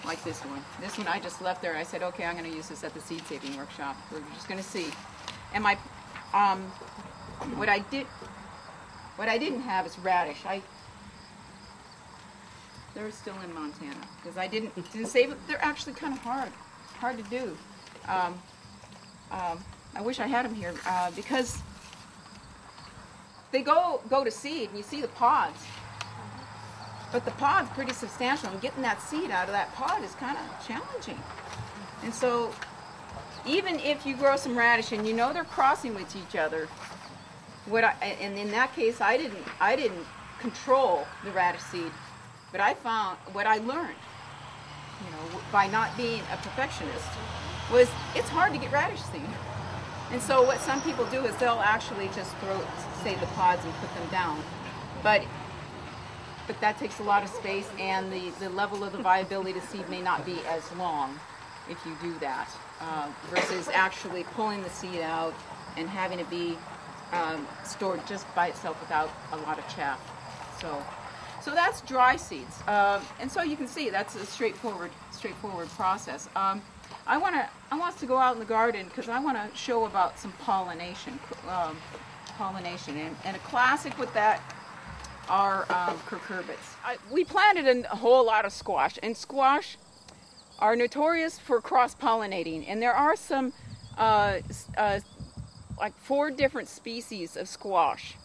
like this one. This one I just left there. I said, okay, I'm going to use this at the seed saving workshop. We're just going to see. And my, what I didn't have is radish. They're still in Montana because I didn't save it. They're actually kind of hard to do. I wish I had them here because they go to seed and you see the pods. But the pod's pretty substantial, and getting that seed out of that pod is kind of challenging. And so, even if you grow some radish and you know they're crossing with each other, and in that case, I didn't control the radish seed, but I found what I learned, by not being a perfectionist, was it's hard to get radish seed. And so, what some people do is they'll actually just save the pods and put them down, but that takes a lot of space, and the level of the viability to seed may not be as long if you do that, versus actually pulling the seed out and having it be stored just by itself without a lot of chaff. So that's dry seeds, and so you can see that's a straightforward process. I want us to go out in the garden because I want to show about some pollination, and a classic with that are cucurbits. We planted a whole lot of squash, and squash are notorious for cross-pollinating, and there are some like 4 different species of squash,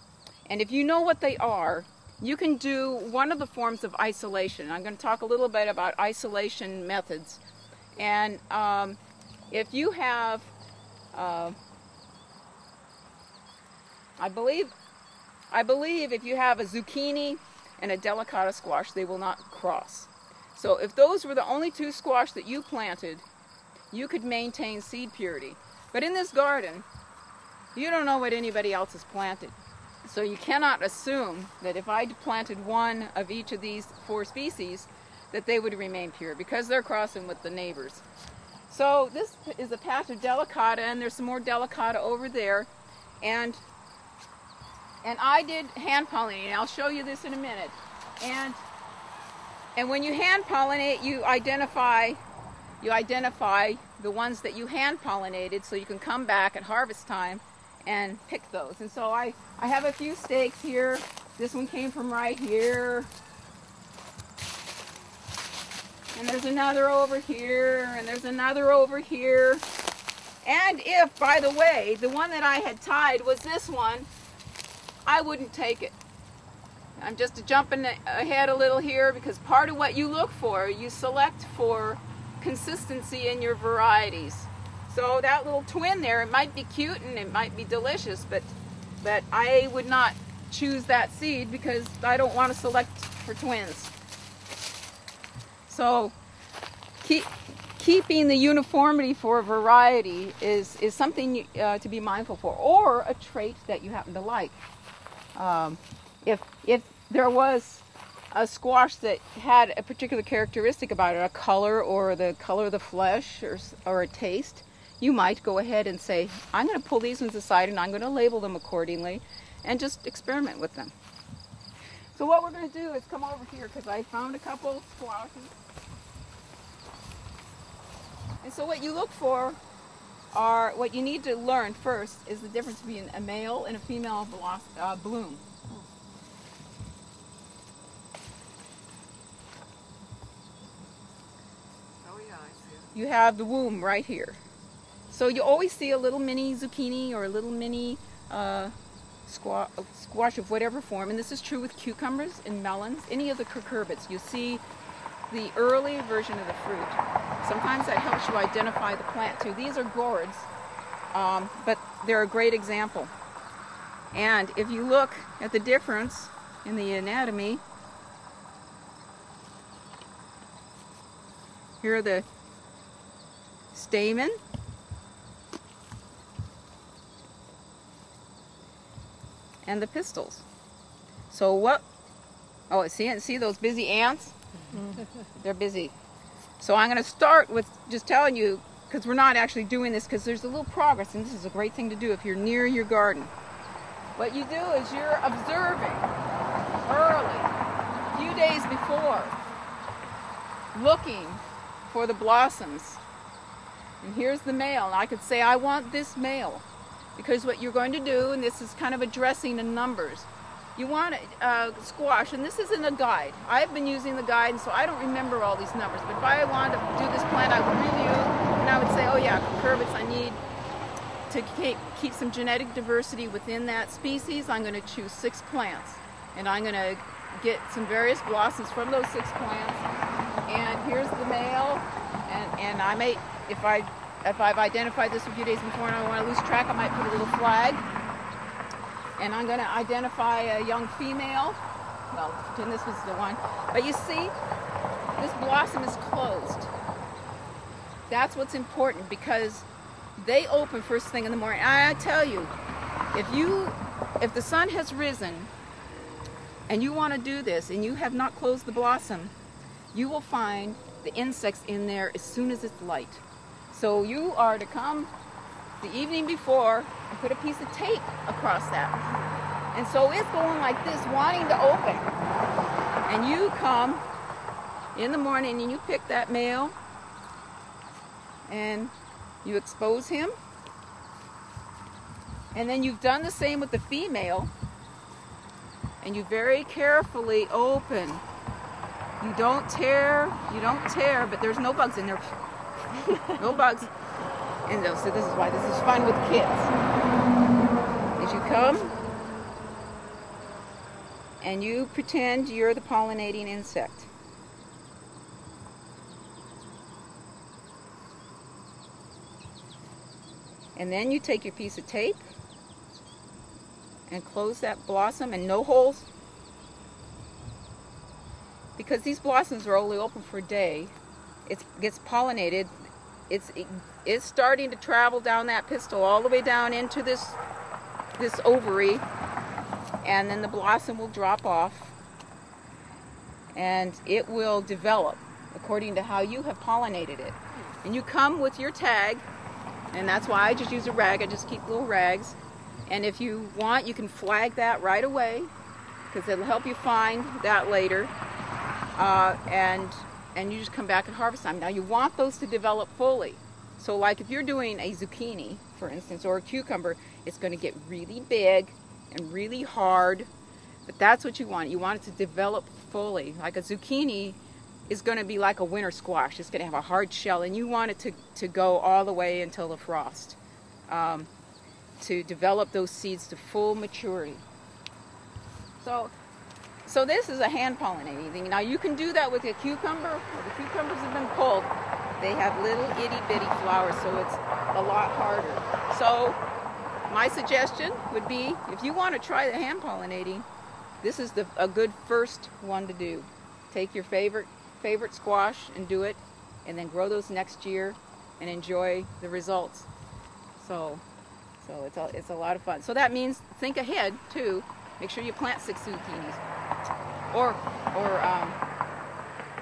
and if you know what they are, you can do one of the forms of isolation. I'm going to talk a little bit about isolation methods, and if you have I believe if you have a zucchini and a delicata squash, they will not cross. So if those were the only 2 squash that you planted, you could maintain seed purity. But in this garden, you don't know what anybody else has planted. So you cannot assume that if I planted one of each of these 4 species, that they would remain pure because they're crossing with the neighbors. So this is a patch of delicata, and there's some more delicata over there. And I did hand pollinate. I'll show you this in a minute. And when you hand pollinate, you identify the ones that you hand pollinated, so you can come back at harvest time and pick those. And so I have a few stakes here. This one came from right here. And there's another over here, and there's another over here. And if, by the way, the one that I had tied was this one, I wouldn't take it. I'm just jumping ahead a little here because part of what you look for, you select for consistency in your varieties. So that little twin there, it might be cute and it might be delicious, but I would not choose that seed because I don't want to select for twins. So keeping the uniformity for a variety is something to be mindful for, or a trait that you happen to like. If there was a squash that had a particular characteristic about it, a color or the color of the flesh or a taste, you might go ahead and say, I'm going to pull these ones aside and I'm going to label them accordingly and just experiment with them. So what we're going to do is come over here because I found a couple squashes. And so what you look for what you need to learn first is the difference between a male and a female bloom. Oh yeah, I see it. You have the womb right here. So you always see a little mini zucchini or a little mini squash of whatever form, and this is true with cucumbers and melons, any of the cucurbits. You see the early version of the fruit. Sometimes that helps you identify the plant too. These are gourds, but they're a great example. And if you look at the difference in the anatomy, here are the stamen, and the pistils. So what? Oh, see those busy ants? They're busy. So I'm going to start with just telling you, because we're not actually doing this, because there's a little progress, and this is a great thing to do if you're near your garden. What you do is you're observing early, a few days before, looking for the blossoms. And here's the male. And I could say I want this male, because what you're going to do, and this is kind of addressing the numbers, you want squash, and this isn't a guide. I've been using the guide, and so I don't remember all these numbers. But if I wanted to do this plant, I would review, and I would say, oh yeah, cucurbits, I need to keep some genetic diversity within that species. I'm going to choose 6 plants, and I'm going to get some various blossoms from those 6 plants. And here's the male, and I may, if I've identified this a few days before and I want to lose track, I might put a little flag. And I'm going to identify a young female. Well, pretend this was the one. But you see, this blossom is closed. That's what's important, because they open first thing in the morning. I tell you, if the sun has risen and you want to do this and you have not closed the blossom, you will find the insects in there as soon as it's light. So you are to come the evening before and put a piece of tape across that. And so it's going like this, wanting to open. And you come in the morning and you pick that male and you expose him. And then you've done the same with the female. And you very carefully open. You don't tear, but there's no bugs in there. No bugs. And so this is why this is fun with kids. As you come and you pretend you're the pollinating insect. And then you take your piece of tape and close that blossom, and no holes. Because these blossoms are only open for a day, it gets pollinated. It's starting to travel down that pistil all the way down into this ovary, and then the blossom will drop off and it will develop according to how you have pollinated it. And you come with your tag, and that's why I just use a rag. I just keep little rags, and if you want, you can flag that right away, because it'll help you find that later. And you just come back at harvest time. Now you want those to develop fully. So like if you're doing a zucchini, for instance, or a cucumber, it's going to get really big and really hard, but that's what you want. You want it to develop fully. Like a zucchini is going to be like a winter squash. It's going to have a hard shell, and you want it to go all the way until the frost, to develop those seeds to full maturity. So this is a hand pollinating thing. Now you can do that with a cucumber. Well, the cucumbers have been pulled. They have little itty bitty flowers, so it's a lot harder. So my suggestion would be, if you want to try the hand pollinating, this is a good first one to do. Take your favorite squash and do it, and then grow those next year and enjoy the results. So it's a lot of fun. So that means think ahead too. Make sure you plant 6 zucchinis, or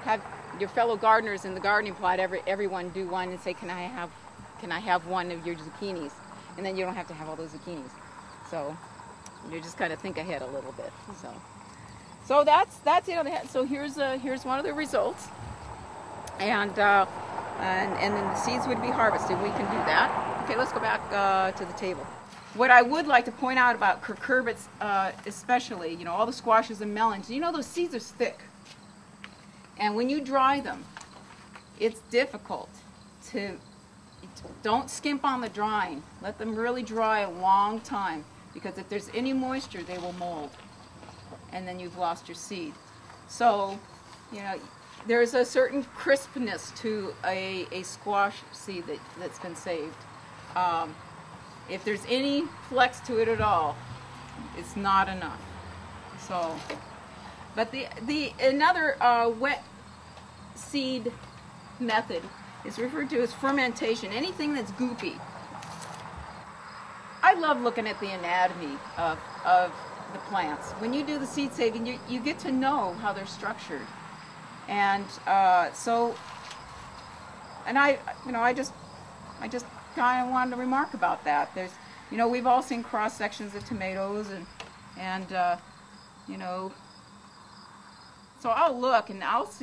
have your fellow gardeners in the gardening plot, everyone do one and say, can I have one of your zucchinis? And then you don't have to have all those zucchinis. So you just kind of think ahead a little bit. So that's it. So here's one of the results, and then the seeds would be harvested. We can do that. Okay, let's go back to the table. What I would like to point out about cucurbits, especially, all the squashes and melons, those seeds are thick. And when you dry them, it's difficult don't skimp on the drying. Let them really dry a long time, because if there's any moisture, they will mold. And then you've lost your seed. So, there's a certain crispness to a squash seed that's been saved. If there's any flex to it at all, it's not enough. So, but another wet seed method is referred to as fermentation. Anything that's goopy. I love looking at the anatomy of the plants. When you do the seed saving, you get to know how they're structured, and I just kind of wanted to remark about that. There's, we've all seen cross sections of tomatoes, and so I'll look and I'll see.